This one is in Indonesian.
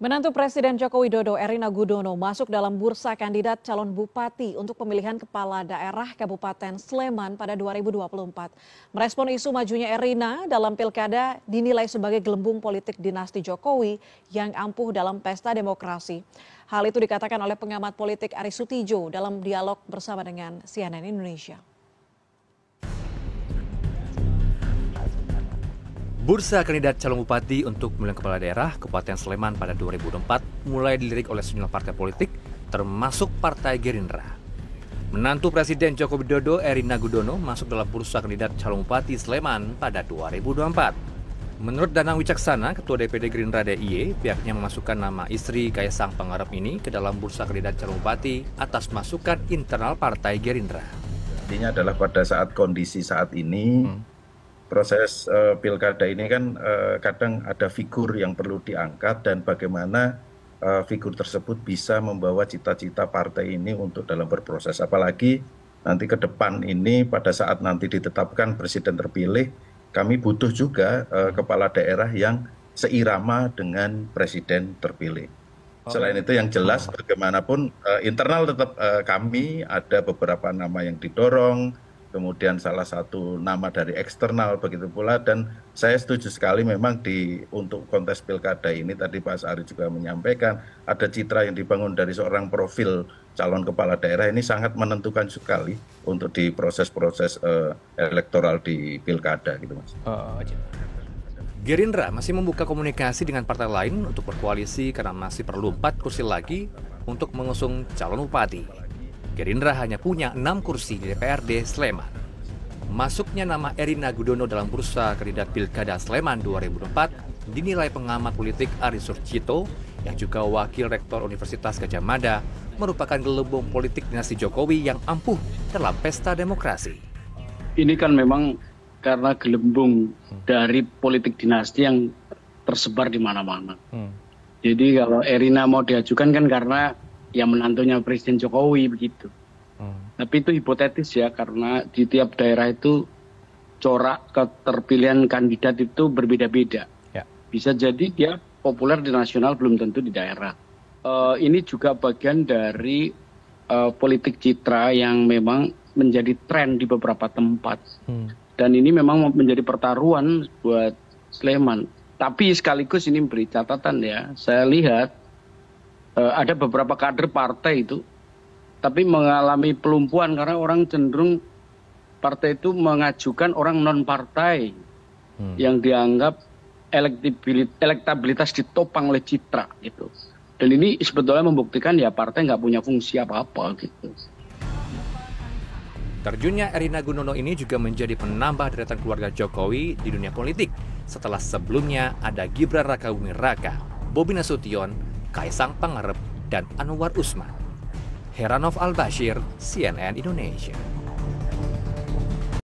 Menantu Presiden Joko Widodo, Erina Gudono, masuk dalam bursa kandidat calon bupati untuk pemilihan kepala daerah Kabupaten Sleman pada 2024. Merespon isu majunya Erina dalam pilkada dinilai sebagai gelembung politik dinasti Jokowi yang ampuh dalam pesta demokrasi. Hal itu dikatakan oleh pengamat politik Aris Sutijo dalam dialog bersama dengan CNN Indonesia. Bursa kandidat calon bupati untuk pemilihan kepala daerah Kabupaten Sleman pada 2024 mulai dilirik oleh sejumlah partai politik, termasuk Partai Gerindra. Menantu Presiden Joko Widodo, Erina Gudono, masuk dalam bursa kandidat calon bupati Sleman pada 2024. Menurut Danang Wicaksana, Ketua DPD Gerindra DIY, pihaknya memasukkan nama istri Kaisang Pangarep ini ke dalam bursa kandidat calon bupati atas masukan internal Partai Gerindra. Intinya adalah pada saat kondisi saat ini, proses pilkada ini kan kadang ada figur yang perlu diangkat dan bagaimana figur tersebut bisa membawa cita-cita partai ini untuk dalam berproses. Apalagi nanti ke depan ini pada saat nanti ditetapkan presiden terpilih, kami butuh juga kepala daerah yang seirama dengan presiden terpilih. Selain itu yang jelas bagaimanapun internal tetap kami ada beberapa nama yang didorong, kemudian salah satu nama dari eksternal begitu pula, dan saya setuju sekali memang untuk kontes pilkada ini tadi Pak Ari juga menyampaikan ada citra yang dibangun dari seorang profil calon kepala daerah ini sangat menentukan sekali untuk di proses-proses elektoral di pilkada gitu Mas. Gerindra masih membuka komunikasi dengan partai lain untuk berkoalisi karena masih perlu 4 kursi lagi untuk mengusung calon bupati. Gerindra hanya punya 6 kursi di DPRD Sleman. Masuknya nama Erina Gudono dalam bursa kandidat Pilkada Sleman 2024 dinilai pengamat politik Aris Sutijo yang juga wakil rektor Universitas Gadjah Mada merupakan gelembung politik dinasti Jokowi yang ampuh dalam pesta demokrasi. Ini kan memang karena gelembung dari politik dinasti yang tersebar di mana-mana. Jadi kalau Erina mau diajukan kan karena yang menantunya Presiden Jokowi begitu. Tapi itu hipotetis ya, karena di tiap daerah itu corak keterpilihan kandidat itu berbeda-beda. Ya. Bisa jadi dia populer di nasional, belum tentu di daerah. Ini juga bagian dari politik citra yang memang menjadi tren di beberapa tempat. Dan ini memang menjadi pertaruhan buat Sleman. Tapi sekaligus ini beri catatan ya, saya lihat ada beberapa kader partai itu, tapi mengalami pelumpuhan karena orang cenderung partai itu mengajukan orang non-partai yang dianggap elektabilitas ditopang oleh citra gitu. Dan ini sebetulnya membuktikan ya partai nggak punya fungsi apa-apa gitu. Terjunnya Erina Gudono ini juga menjadi penambah deretan keluarga Jokowi di dunia politik setelah sebelumnya ada Gibran Rakabuming Raka, Bobi Nasution, Kaisang Pangarep, dan Anwar Usman. Heranov Al-Bashir, CNN Indonesia.